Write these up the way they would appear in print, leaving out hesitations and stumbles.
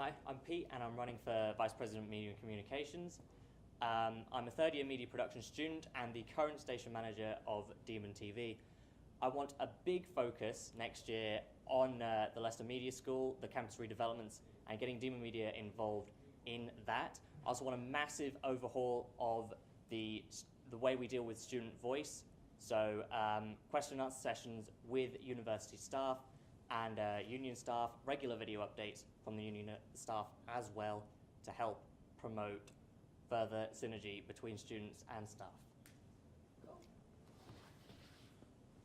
Hi, I'm Pete and I'm running for Vice President of Media and Communications. I'm a third year media production student and the current station manager of Demon TV. I want a big focus next year on the Leicester Media School, the campus redevelopments, and getting Demon Media involved in that. I also want a massive overhaul of the way we deal with student voice. So question and answer sessions with university staff and union staff, regular video updates from the union staff as well to help promote further synergy between students and staff.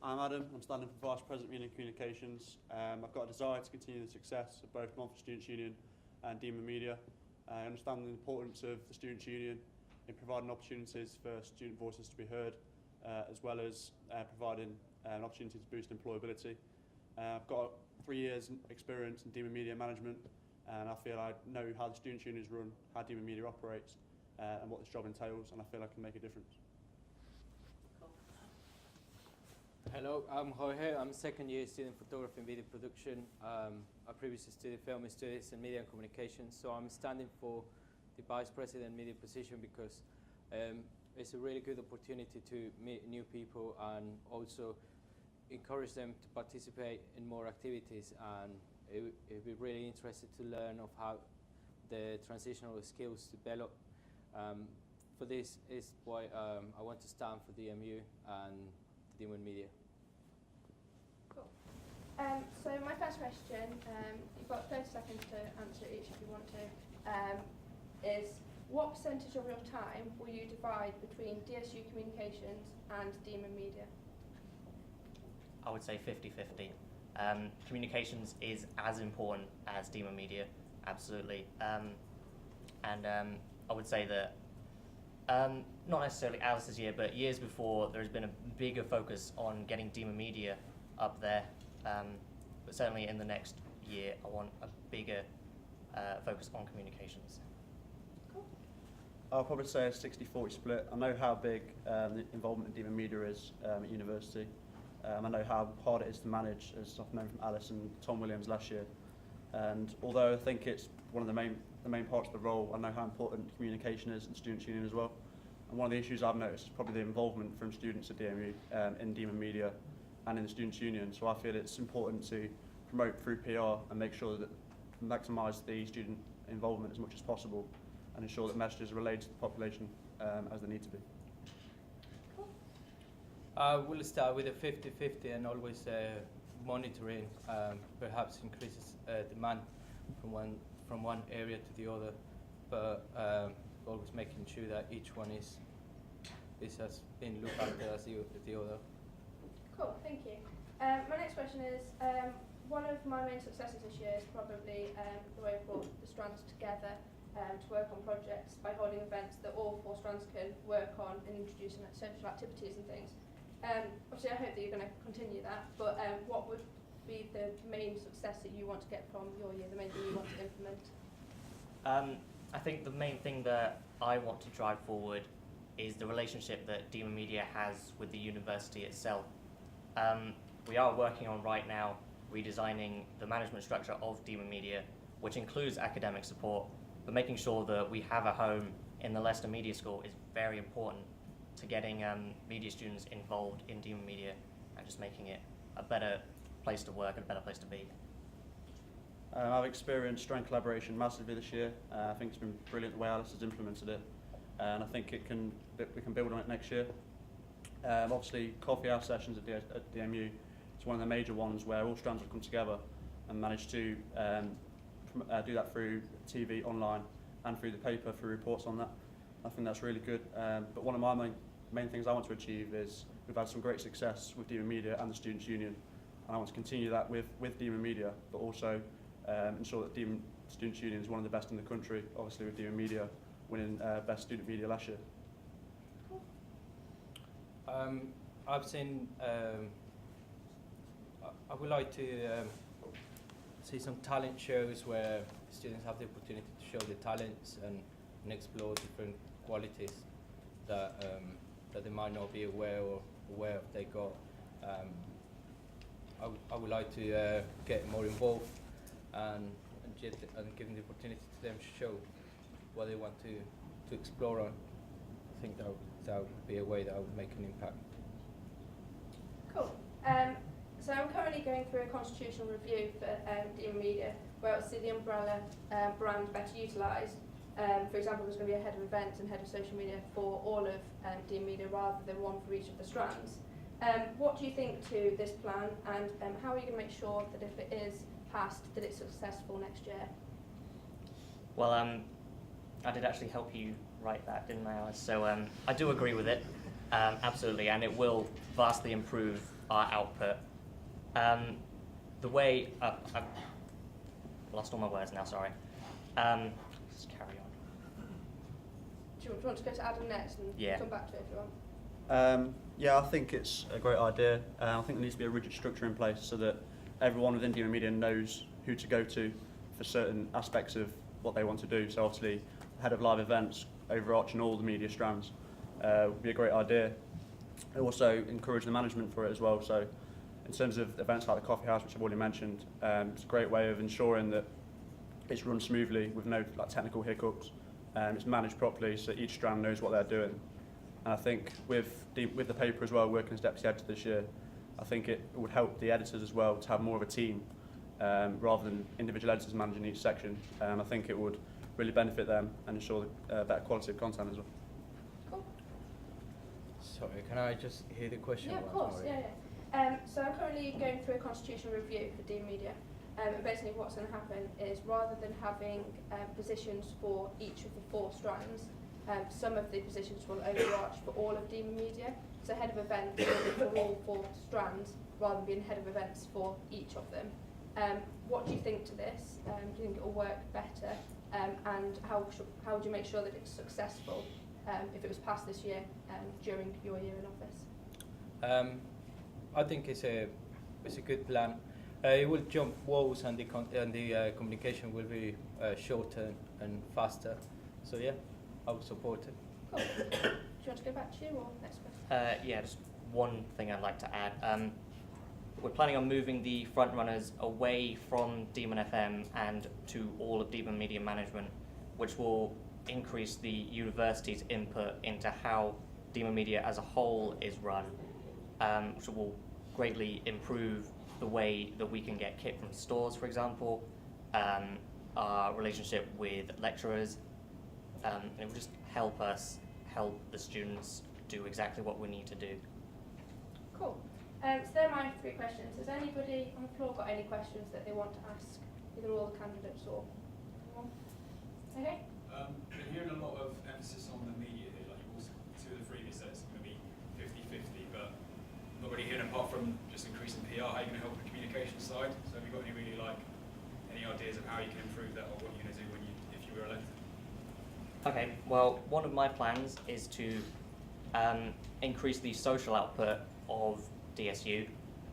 I'm Adam, I'm standing for Vice President of Media and Communications. I've got a desire to continue the success of both Montfort Students' Union and Demon Media. I understand the importance of the Students' Union in providing opportunities for student voices to be heard, as well as providing an opportunity to boost employability. I've got 3 years experience in Demon Media management, and I feel I know how the Students' Union is run, how Demon Media operates, and what this job entails, and I feel I can make a difference. Hello, I'm Jorge. I'm a second year student photography and video production. I previously studied film studies and media and communications, so I'm standing for the Vice President media position because it's a really good opportunity to meet new people and also encourage them to participate in more activities, and it'd be really interested to learn of how the transitional skills develop. For this is why I want to stand for DMU and Demon Media. Cool. So my first question, you've got 30 seconds to answer each if you want to, is what percentage of your time will you divide between DSU Communications and Demon Media? I would say 50-50. Communications is as important as Demon Media, absolutely. I would say that not necessarily Alice's year, but years before, there's been a bigger focus on getting Demon Media up there. But certainly in the next year, I want a bigger focus on communications. Cool. I'll probably say a 60-40 split. I know how big the involvement in Demon Media is at university. I know how hard it is to manage, as I've known from Alice and Tom Williams last year. And although I think it's one of the main parts of the role, I know how important communication is in Students' Union as well. And one of the issues I've noticed is probably the involvement from students at DMU in Demon Media and in the Students' Union. So I feel it's important to promote through PR and make sure that maximise the student involvement as much as possible and ensure that messages are relayed to the population as they need to be. We'll start with a 50-50 and always monitoring perhaps increases demand from one area to the other, but always making sure that each one is as being looked after as the other. Cool, thank you. My next question is, one of my main successes this year is probably the way we've brought the strands together to work on projects by holding events that all 4 strands can work on and introducing like, social activities and things. Obviously I hope that you're going to continue that, but what would be the main success that you want to get from your year, the main thing you want to implement? I think the main thing that I want to drive forward is the relationship that Demon Media has with the university itself. We are working on right now redesigning the management structure of Demon Media, which includes academic support, but making sure that we have a home in the Leicester Media School is very important to getting media students involved in Demon Media and just making it a better place to work and a better place to be. I've experienced strong collaboration massively this year. I think it's been brilliant the way Alice has implemented it, and I think we can build on it next year. Obviously, coffee hour sessions at DMU is one of the major ones where all strands have come together and managed to do that through TV, online, and through the paper, through reports on that. I think that's really good. But one of my main things I want to achieve is we've had some great success with Demon Media and the Students' Union, and I want to continue that with Demon Media, but also ensure that Demon Students' Union is one of the best in the country, obviously with Demon Media winning Best Student Media last year. I've seen, I would like to see some talent shows where students have the opportunity to show their talents and explore different qualities that they might not be aware of they got. I would like to get more involved and budget and giving the opportunity to them to show what they want to explore on. I think that would be a way that would make an impact. Cool. So I'm currently going through a constitutional review for Demon Media, where I'll see the umbrella brand better utilised. For example, there's going to be a head of events and head of social media for all of Demon Media rather than one for each of the strands. What do you think to this plan, and how are you going to make sure that if it is passed, that it's successful next year? Well, I did actually help you write that, didn't I, Alice? So I do agree with it, absolutely, and it will vastly improve our output. The way I've lost all my words now. Sorry. Just carry on. Do you want to go to Adam next and come back to it if you want? Yeah, I think it's a great idea. I think there needs to be a rigid structure in place so that everyone within Demon Media knows who to go to for certain aspects of what they want to do. So obviously, head of live events, overarching all the media strands, would be a great idea. Also encourage the management for it as well. So in terms of events like the Coffee House, which I've already mentioned, it's a great way of ensuring that it's run smoothly with no technical hiccups. It's managed properly so each strand knows what they're doing. And I think with the paper as well, working as deputy editor this year, I think it would help the editors as well to have more of a team rather than individual editors managing each section. I think it would really benefit them and ensure better quality of content as well. Cool. Sorry, can I just hear the question? Yeah, of course. Yeah. So I'm currently going through a constitutional review for Demon Media. And basically what's going to happen is rather than having positions for each of the 4 strands, some of the positions will overarch for all of Demon Media. So head of events will be for all 4 strands rather than being head of events for each of them. What do you think to this? Do you think it will work better? And how would you make sure that it's successful if it was passed this year during your year in office? I think it's a good plan. It will jump walls and the communication will be shorter and faster. So yeah, I would support it. Cool. Do you want to go back to you or next question? Yeah, just one thing I'd like to add. We're planning on moving the front runners away from Demon FM and to all of Demon Media Management, which will increase the university's input into how Demon Media as a whole is run, which will greatly improve the way that we can get kit from stores, for example, our relationship with lecturers. It will just help us help the students do exactly what we need to do. Cool. So they're my 3 questions. Has anybody on the floor got any questions that they want to ask, either all the candidates or anyone? Okay. Been hearing a lot of emphasis on the media here, like you also 2 of the previous sets are going to be 50-50, but not really hearing apart from just increasing PR, how are you going to help the communication side? So have you got any ideas of how you can improve that or what you're going to do if you were elected? Okay, well, one of my plans is to increase the social output of DSU.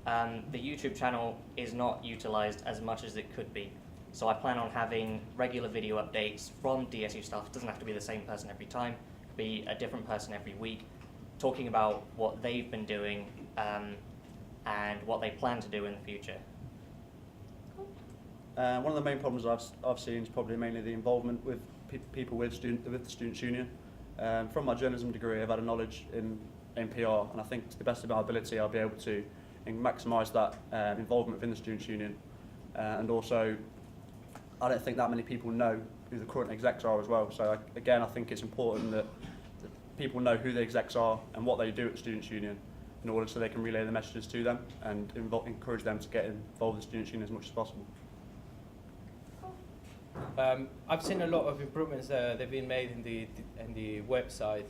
The YouTube channel is not utilised as much as it could be, so I plan on having regular video updates from DSU staff. It doesn't have to be the same person every time, it could be a different person every week, talking about what they've been doing and what they plan to do in the future. One of the main problems I've seen is probably mainly the involvement with people with the Students' Union. From my journalism degree, I've had a knowledge in PR, and I think to the best of my ability I'll be able to maximise that involvement within the Students' Union. And also, I don't think that many people know who the current execs are as well. So again, I think it's important that people know who the execs are and what they do at the Students' Union in order so they can relay the messages to them and encourage them to get involved with the Students' Union as much as possible. I've seen a lot of improvements that have been made in the website.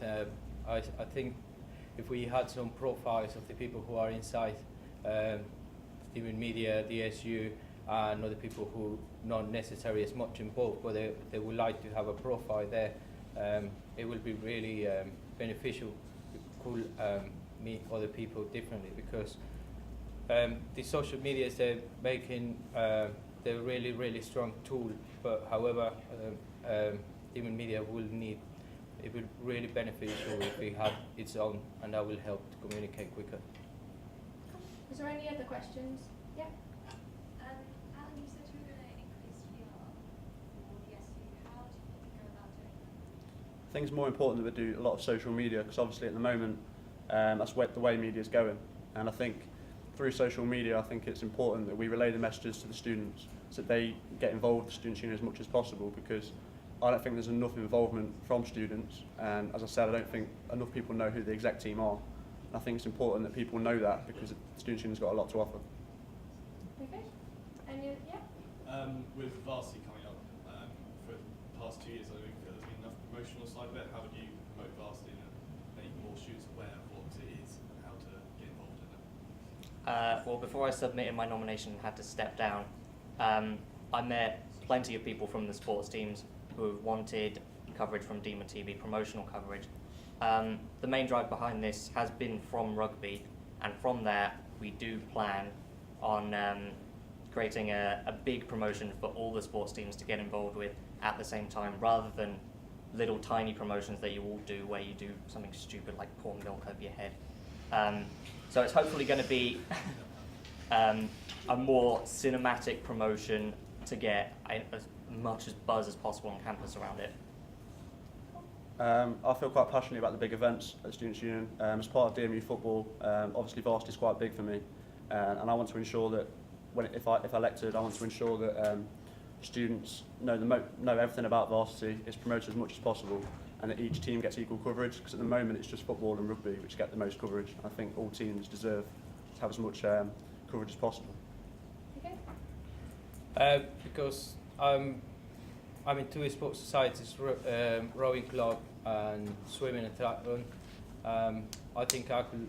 I think if we had some profiles of the people who are inside Demon Media, DSU, and other people who not necessarily as much involved, but they would like to have a profile there, it will be really beneficial. It could meet other people differently because the social medias they're making they're really strong tool, but however Demon Media will need, it will really beneficial if we have its own, and that will help to communicate quicker. Is there any other questions? Yeah. Alan, you said you were going to increase PR. I think it's more important that we do a lot of social media, because obviously at the moment that's the way media is going, and I think through social media I think it's important that we relay the messages to the students so that they get involved with the Students' Union as much as possible, because I don't think there's enough involvement from students, and as I said, I don't think enough people know who the exec team are. And I think it's important that people know that, because the Students' Union's got a lot to offer. Okay. And yeah. With varsity coming up for the past 2 years, I don't think there's been enough promotional side of it. How would you promote varsity and make more students aware of what it is and how to get involved in it? Well, before I submitted my nomination and had to step down, I met plenty of people from the sports teams who wanted coverage from Demon TV, promotional coverage. The main drive behind this has been from rugby, and from there we do plan on creating a big promotion for all the sports teams to get involved with at the same time, rather than little tiny promotions that you all do where you do something stupid like pour milk over your head. So it's hopefully going to be a more cinematic promotion to get as much as buzz as possible on campus around it. I feel quite passionate about the big events at the Students' Union. As part of DMU football, obviously varsity is quite big for me, and I want to ensure that if elected, I want to ensure that students know everything about varsity, is promoted as much as possible, and that each team gets equal coverage, because at the moment it's just football and rugby which get the most coverage. I think all teams deserve to have as much coverage as possible. Okay. Because I'm in two sports societies, rowing club and swimming and triathlon. I think I could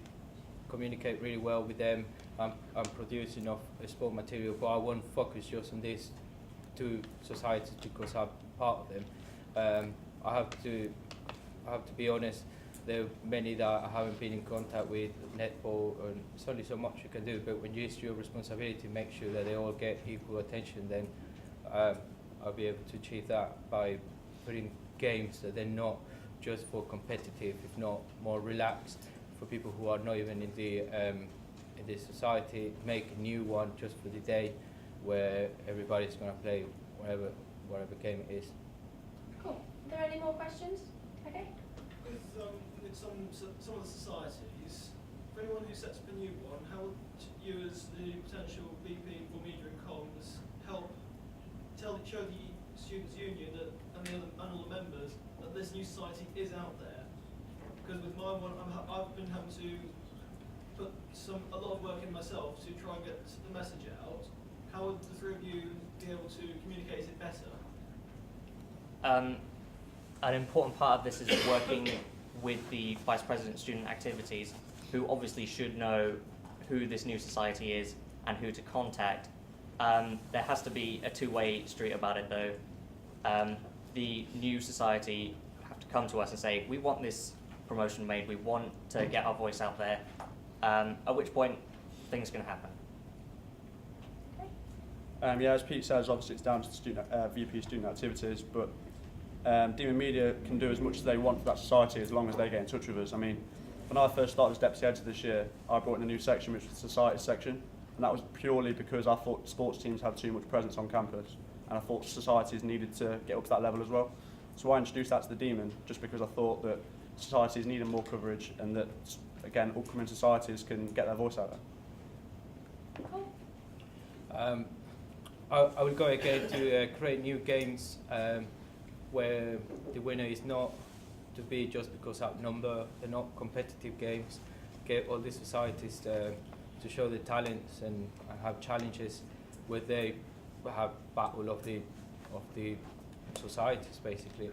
communicate really well with them. I'm producing enough sport material, but I won't focus just on these two societies because I'm part of them. I have to be honest. There are many that I haven't been in contact with, netball, and there's only so much you can do. But when it's your responsibility to make sure that they all get equal attention, then I'll be able to achieve that by putting games that they're not just for competitive, if not more relaxed, for people who are not even in the society. Make a new one just for the day, where everybody's going to play whatever game it is. Cool. Are there any more questions? Okay. With some of the societies, for anyone who sets up a new one, how would you, as the potential VP for Media and Comms, help show the Students' Union and all the members that this new society is out there? Because with my one, I've been having to put a lot of work in myself to try and get the message out. How would the three of you be able to communicate it better? An important part of this is working with the Vice President Student Activities, who obviously should know who this new society is and who to contact. There has to be a two-way street about it though. The new society have to come to us and say, we want this promotion made, we want to get our voice out there, at which point things can happen. Yeah, as Pete says, obviously it's down to the student, VP Student Activities, but Demon Media can do as much as they want for that society as long as they get in touch with us. I mean, when I first started as Deputy Editor this year, I brought in a new section, which was the Society section, and that was purely because I thought sports teams had too much presence on campus, and I thought societies needed to get up to that level as well. So I introduced that to the Demon, just because I thought that societies needed more coverage, and that, again, upcoming societies can get their voice out there. Cool. I would go again to create new games where the winner is not to be just because outnumbered. They're not competitive games. Get all these societies to show their talents and have challenges where they have battle of the societies basically.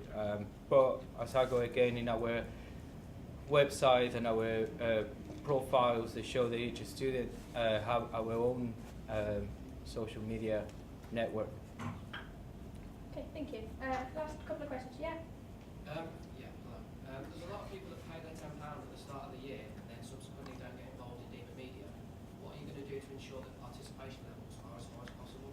But as I go again in our website and our profiles, they show that each student have our own social media network. Okay, thank you. Last couple of questions. Yeah. Hello. There's a lot of people that pay their £10 at the start of the year and then subsequently don't get involved in Demon Media. What are you going to do to ensure that participation levels are as high as possible?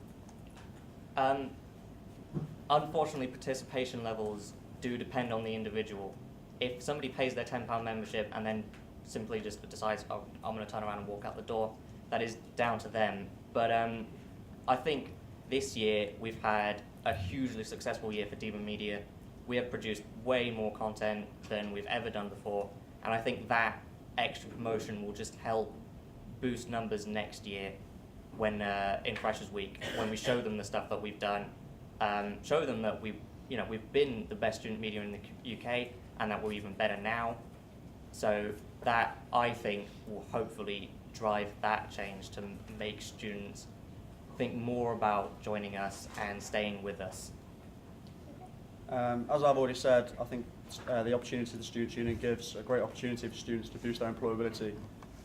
Unfortunately, participation levels do depend on the individual. If somebody pays their £10 membership and then simply just decides, oh, I'm going to turn around and walk out the door, that is down to them. But I think this year we've had a hugely successful year for Demon Media. we have produced way more content than we've ever done before, and I think that extra promotion will just help boost numbers next year when in Freshers Week, when we show them the stuff that we've done, show them that we've been the best student media in the UK and that we're even better now. So that, I think, will hopefully drive that change to make students think more about joining us and staying with us. As I've already said, I think the opportunity the Students' Union gives a great opportunity for students to boost their employability.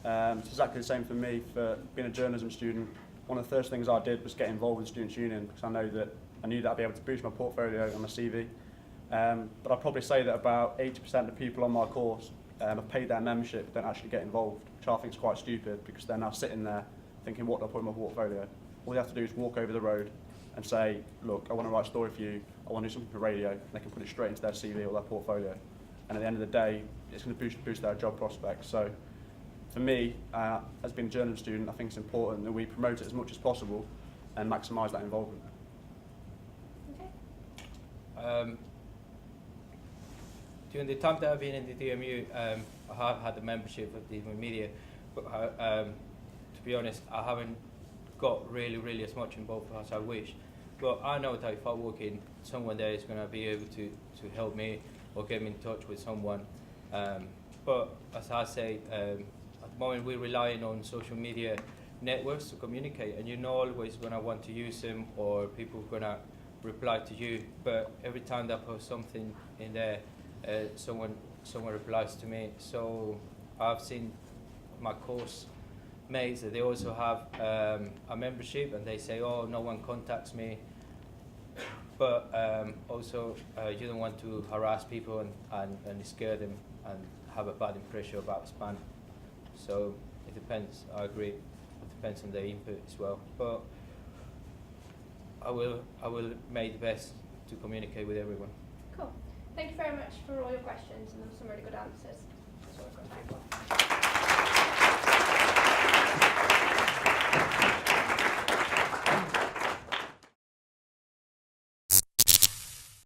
It's exactly the same for me. For being a journalism student, one of the first things I did was get involved with the Students' Union because I knew that I'd be able to boost my portfolio and my CV. But I'd probably say that about 80% of the people on my course have paid their membership but don't actually get involved, which I think is quite stupid because they're now sitting there thinking, what do I put in my portfolio? All they have to do is walk over the road and say, look, I want to write a story for you, I want to do something for radio, and they can put it straight into their CV or their portfolio. And at the end of the day, it's going to boost their job prospects. So for me, as being a journalism student, I think it's important that we promote it as much as possible and maximise that involvement. Okay. During the time that I've been in the DMU, I have had the membership of DMU Media, but to be honest, I haven't got really as much involved as I wish. But I know that if I walk in, someone there is going to be able to help me or get me in touch with someone. But as I say, at the moment we're relying on social media networks to communicate, and you're not always going to want to use them or people are going to reply to you. But every time that I post something in there, someone replies to me. So I've seen my course mates that they also have a membership and they say, oh, no one contacts me. But also you don't want to harass people and scare them and have a bad impression about Span. So it depends, I agree. It depends on their input as well. But I will make the best to communicate with everyone. Cool. Thank you very much for all your questions, and there were some really good answers. That's all I've got time for.